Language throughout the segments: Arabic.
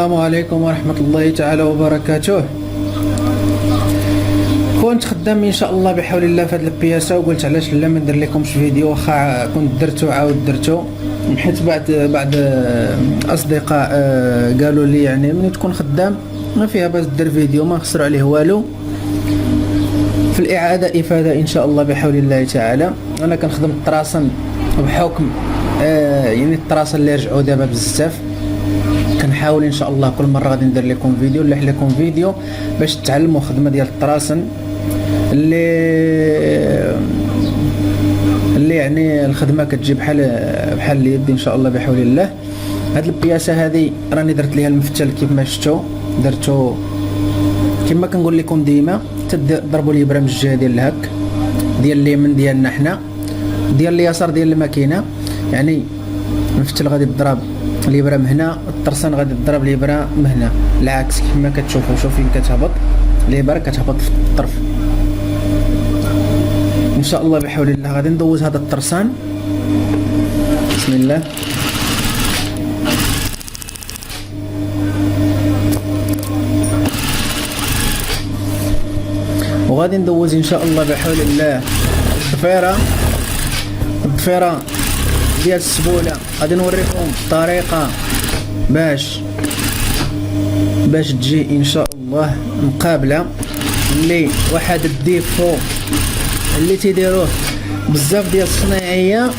السلام عليكم ورحمة الله تعالى وبركاته. كنت خدام ان شاء الله بحول الله في هذه البياسه، وقلت علاش لا ما ندير لكمش فيديو، واخا كنت درتو عاود درتو، حيت بعد اصدقاء قالوا لي يعني ملي تكون خدام ما فيها باس دير فيديو ما نخسروا عليه والو. في الاعاده افاده ان شاء الله بحول الله تعالى. انا كنخدم الطراسن بحكم يعني الطراسن اللي رجعوا دابا بزاف، كنحاول ان شاء الله كل مره غادي ندير لكم فيديو نلح لكم فيديو باش تتعلموا خدمه ديال الطراسن اللي يعني الخدمه كتجي بحال اليد ان شاء الله بحول الله. هاد البياسه هذه راني درت ليها المفتل كيف ما شفتوا، درتو كما كنقول لكم ديما، تضربوا الابره من الجهه ديال الهك ديال اليمين ديالنا حنا، ديال اليسار ديال الماكينه، يعني المفتل غادي تضرب الابره من هنا، الطرسان غادي تضرب الابره من هنا، العكس كما كتشوفوا. شوف فين كتهبط الابره، كتهبط في الطرف. ان شاء الله بحول الله غادي ندوز هذا الطرسان. بسم الله. وغادي ندوز ان شاء الله بحول الله الضفيره ديال السبوله. غادي نوريكم الطريقه باش تجي ان شاء الله مقابله، اللي واحد الديفو اللي تيديروه بزاف ديال الصناعيه،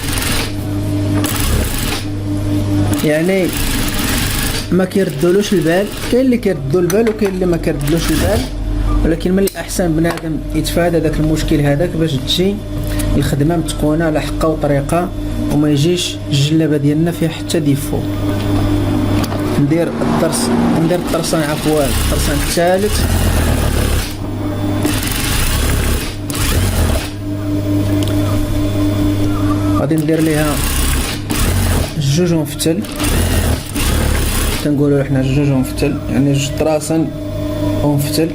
يعني ما كيردولوش البال. كاين اللي كيردوا البال وكاين اللي ما كيردلوش البال، ولكن من الاحسن بنادم يتفادى داك المشكل هذاك باش تجي الخدمه متقونه على حقه وطريقه، وما يجيش الجلابه ديالنا فيها حتى ديفو. ندير الطرسان الطرسان الثالث. غادي ندير ليها جوج مفتل، تنقولوا حنا جوج مفتل، يعني جوج طراسن ومفتل.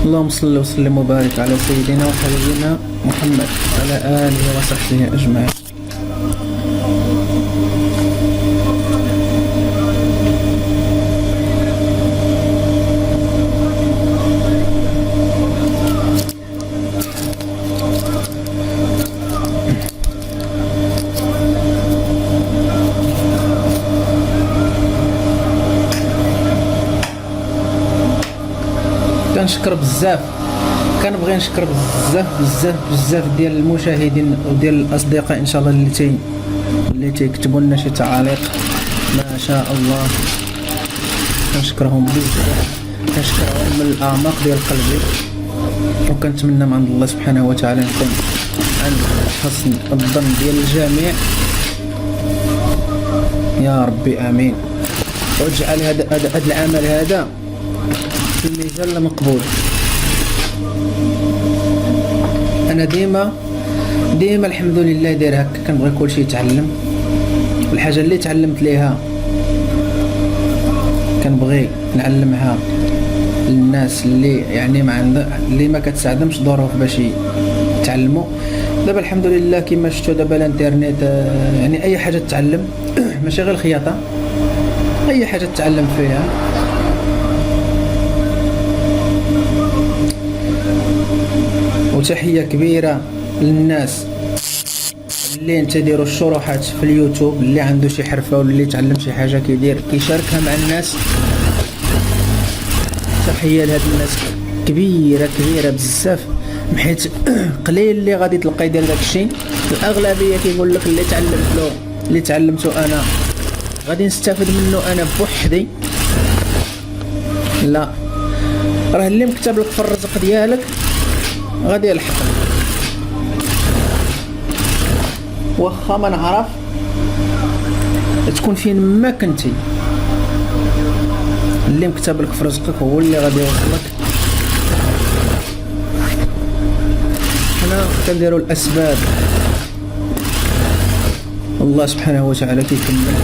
اللهم صل وسلم وبارك على سيدنا وحبيبنا محمد وعلى آله وصحبه أجمعين. كنشكر بزاف، كنبغي نشكر بزاف ديال المشاهدين وديال الاصدقاء ان شاء الله اللي تيكتبوا لنا شي تعاليق، ما شاء الله كنشكرهم بزاف، كنشكرهم من الاعماق ديال قلبي، وكنتمنى من عند الله سبحانه وتعالى نكون عند حسن الظن ديال الجميع يا ربي امين، واجعل هذا العمل هذا في الميزان مقبول. انا ديما الحمد لله داير هكا، كنبغي كلشي يتعلم. الحاجه اللي تعلمت ليها كنبغي نعلمها للناس اللي يعني اللي ما كتساعدهمش ظروف باش يتعلموا. دابا الحمد لله كما شفتوا دابا الانترنت، يعني اي حاجه تتعلم ماشي غير الخياطه، اي حاجه تتعلم فيها. وتحيه كبيره للناس اللي انت ديروا الشروحات في اليوتيوب، اللي عنده شي حرفه ولا اللي تعلم شي حاجه كيدير كيشاركها مع الناس. تحيه لهاد الناس كبيره بزاف، حيت قليل اللي غادي تلقى يدير داكشي. الاغلبيه كيقول لك اللي تعلمته انا غادي نستافد منه انا بوحدي. لا، راه اللي مكتب لك في الرزق ديالك غادي يلحقك، واخا ما نعرف تكون فين ما كنتي. اللي مكتب لك في رزقك هو اللي غادي يوصلك. حنا كنديروا الاسباب، الله سبحانه وتعالى كيكمل.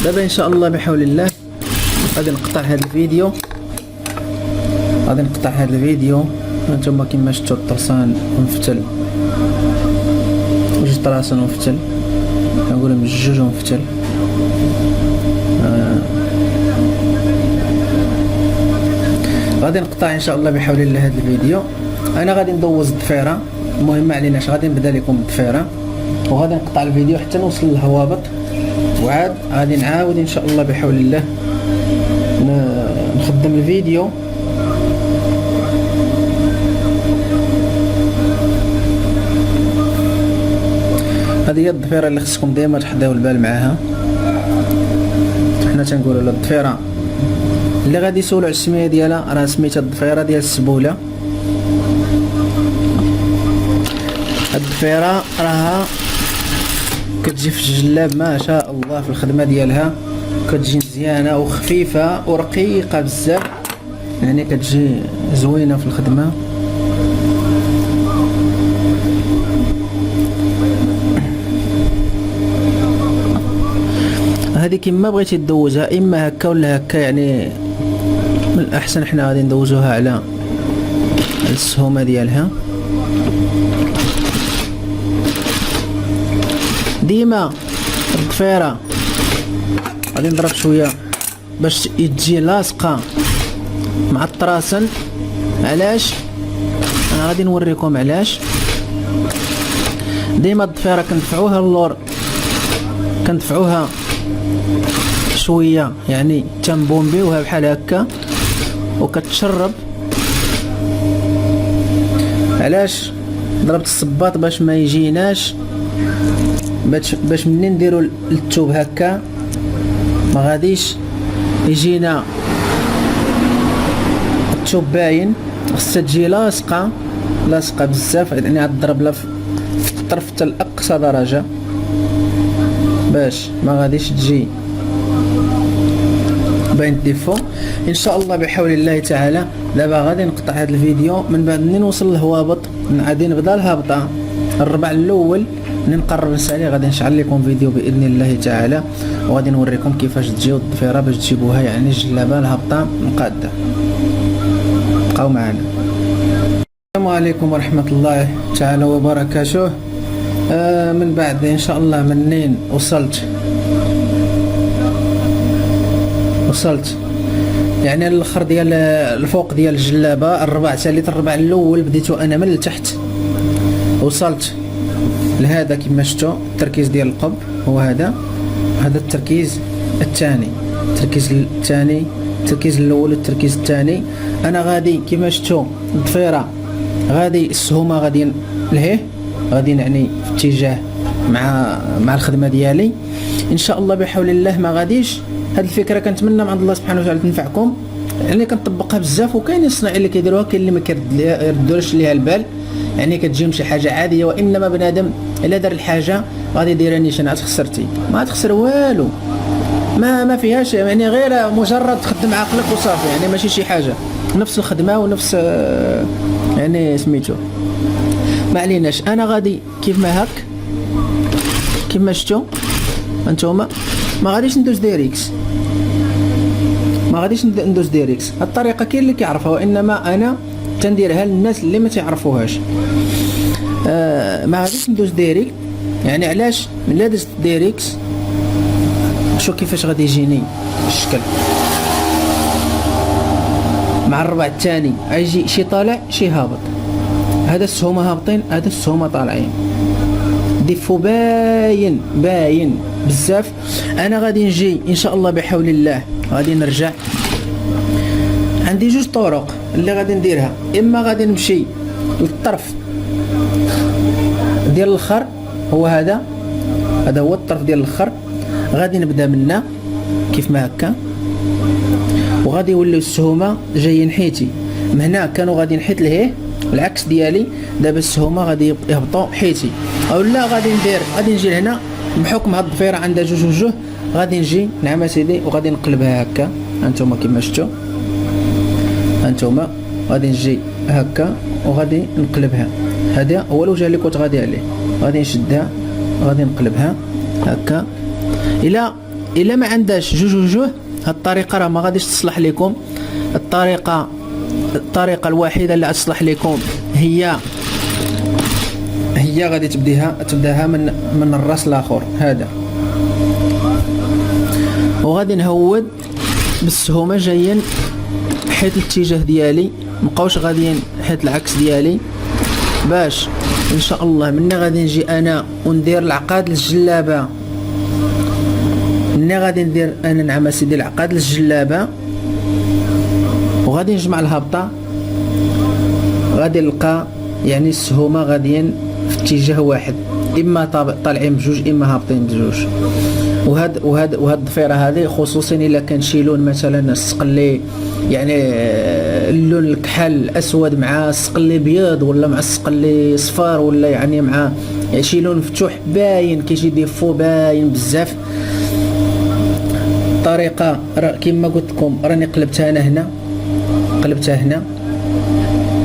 دابا ان شاء الله بحول الله غادي نقطع هذا الفيديو. هانتوما كما شفتوا الطرسان مفتل، جوج طراسان مفتل، نقول من جوج مفتل. غادي نقطع ان شاء الله بحول الله هذا الفيديو. انا غادي ندوز الضفيره، المهم ما عليناش، غادي نبدا لكم بالضفيره وغادي نقطع الفيديو حتى نوصل للهوابط، وعاد غادي نعاود ان شاء الله بحول الله نخدم الفيديو. هذه هي الضفيره اللي خصكم ديما تحضروا البال معاها. حنا تنقولوا الضفيره اللي غادي يسولوا على السميه ديالها، راه سميتها الضفيره ديال السبوله. الضفيره راها كتجي في الجلاب ما شاء الله، في الخدمه ديالها كتجي مزيانه وخفيفه ورقيقه بزاف، يعني كتجي زوينه في الخدمه. هذه كما بغيتي تدوزها، اما هكا ولا هكا، يعني من الاحسن حنا غادي ندوزوها على السهومه ديالها. ديما الضفيره غادي نضرب شويه باش تجي لاصقه مع الطراسن. علاش؟ انا غادي نوريكم علاش. ديما الضفيره كندفعوها اللور، كندفعوها شويه، يعني تنبومبيوها بحال هكا وكتشرب. علاش ضربت الصباط؟ باش ما يجيناش، باش منين نديروا الثوب هكا ما غاديش يجينا الثوب باين. خصها تجي لاصقه بزاف، يعني غتضرب لها في الطرف حتى لاقصى درجه باش ما غاديش تجي باين الديفو. ان شاء الله بحول الله تعالى دابا غادي نقطع هذا الفيديو. من بعد منين نوصل للهوابط غادي نبدا الهبطه الربع الاول، نقرب نسالي غادي نشعل لكم فيديو باذن الله تعالى، وغادي نوريكم كيفاش تجيو الضفيره باش تجيبوها، يعني الجلابه الهبطه مقاده. بقاو معنا. السلام عليكم ورحمه الله تعالى وبركاته. من بعد ان شاء الله منين وصلت يعني الاخر ديال الفوق ديال الجلابه، الربع ثالث الربع الاول بديتو انا من التحت، وصلت لهذا كما شفتوا. التركيز ديال القب هو هذا التركيز الثاني، التركيز الاول والتركيز الثاني. انا غادي كما شفتوا الضفيره غادي السهومه غادي لهيه، غادي يعني في اتجاه مع الخدمه ديالي ان شاء الله بحول الله. ما غاديش هاد الفكره كنتمنى من عند الله سبحانه وتعالى تنفعكم، يعني كنطبقها بزاف، وكاين الصناعي اللي كيديروها، كاين اللي ما كيردوش ليها البال، يعني كتجيهم شي حاجه عاديه. وانما بنادم الا دار الحاجه غادي يديرها نيشان، خسرتي ما تخسر والو، ما فيهاش، يعني غير مجرد تخدم عقلك وصافي، يعني ماشي شي حاجه، نفس الخدمه ونفس يعني سميتو. ما عليناش، انا غادي كيف ما هك كيما شفتوا انتوما، ما غاديش ندوز ديريكس، الطريقه كاين اللي كيعرفها، وانما انا تنديرها للناس اللي ما تعرفوهاش. ما غاديش ندوز ديريكت، يعني علاش؟ ملي دزت ديريكس شو كيفاش غادي يجيني الشكل مع الربع الثاني، غيجي شي طالع شي هابط. هذا السهومه هابطين، هذا السهومه طالعين، ديفو باين باين بزاف. انا غادي نجي ان شاء الله بحول الله، غادي نرجع. عندي جوج طرق اللي غادي نديرها. اما غادي نمشي للطرف ديال الاخر، هو هذا هو الطرف ديال الاخر، غادي نبدا منا كيف ما هكا، وغادي يوليو السهومه جايين حيتي من هنا. كانوا غادي نحيت لهيه العكس ديالي، دابا السهومه غادي يهبطوا حيتي. او لا غادي نجي لهنا بحكم هاد الضفيره عندها جوج وجوه، غادي نجي نعم سيدي وغادي نقلبها هكا. هانتوما كيما شفتوا، هانتوما غادي نجي هكا وغادي نقلبها. هذا هو الوجه اللي كنت غادي عليه، غادي نشدها غادي نقلبها هكا. الا ما عندهاش جوج وجوه، هاد الطريقه راه ما غاديش تصلح لكم. الطريقه الوحيده اللي تصلح لكم هي غادي تبداها من الراس الاخر هذا، وغادي نهود بالسهومه جايين حيت الاتجاه ديالي، مبقاوش غاديين حيت العكس ديالي، باش ان شاء الله منا غادي نجي انا وندير العقاد للجلابه. منا غادي ندير انا نعم سيدي العقاد للجلابه، وغادي نجمع الهبطه، غادي نلقى يعني السهومه غاديين في اتجاه واحد، اما طالعين بجوج اما هابطين بجوج. وهاد الضفيره هذه خصوصا الا كان شي لون مثلا السقلي، يعني اللون الكحل الاسود مع السقلي بيض، ولا مع السقلي صفار، ولا يعني مع شي لون مفتوح باين كيجي ديفو باين بزاف. طريقه كما قلت لكم راني قلبتها هنا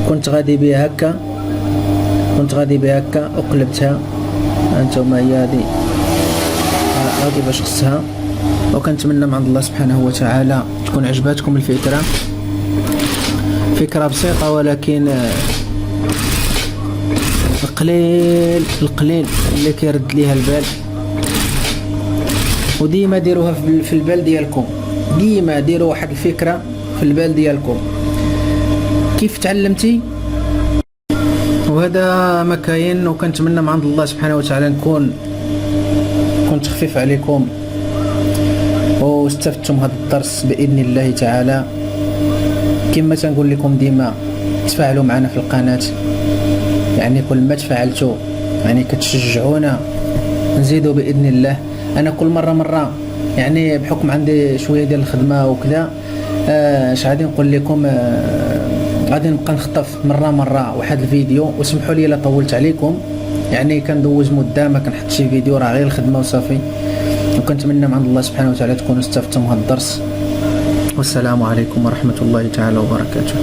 كنت غادي بها هكا وقلبتها. هانتوما هي هادي باش خصها. وكنتمنى من عند الله سبحانه وتعالى تكون عجباتكم الفكره. فكره بسيطه ولكن القليل اللي كيرد ليها البال. وديما ديروها في البال ديالكم، ديما ديروا واحد الفكره في البال ديالكم كيف تعلمتي. وهذا ما كاين. وكنتمنى من عند الله سبحانه وتعالى كنت خفيف عليكم واستفدتم هذا الدرس باذن الله تعالى. كما تنقول لكم ديما تفاعلوا معنا في القناه، يعني كل ما تفاعلتوا يعني كتشجعونا نزيدوا باذن الله. انا كل مره يعني بحكم عندي شويه ديال الخدمه وكذا، اش غادي نقول لكم، غادي نبقى نخطف مره واحد الفيديو. وسمحوا لي الا طولت عليكم، يعني كندوز مده ما كنحط شي فيديو، راه غير الخدمه وصافي. وكنتمنى من عند الله سبحانه وتعالى تكونوا استفدتم هذا الدرس. والسلام عليكم ورحمه الله تعالى وبركاته.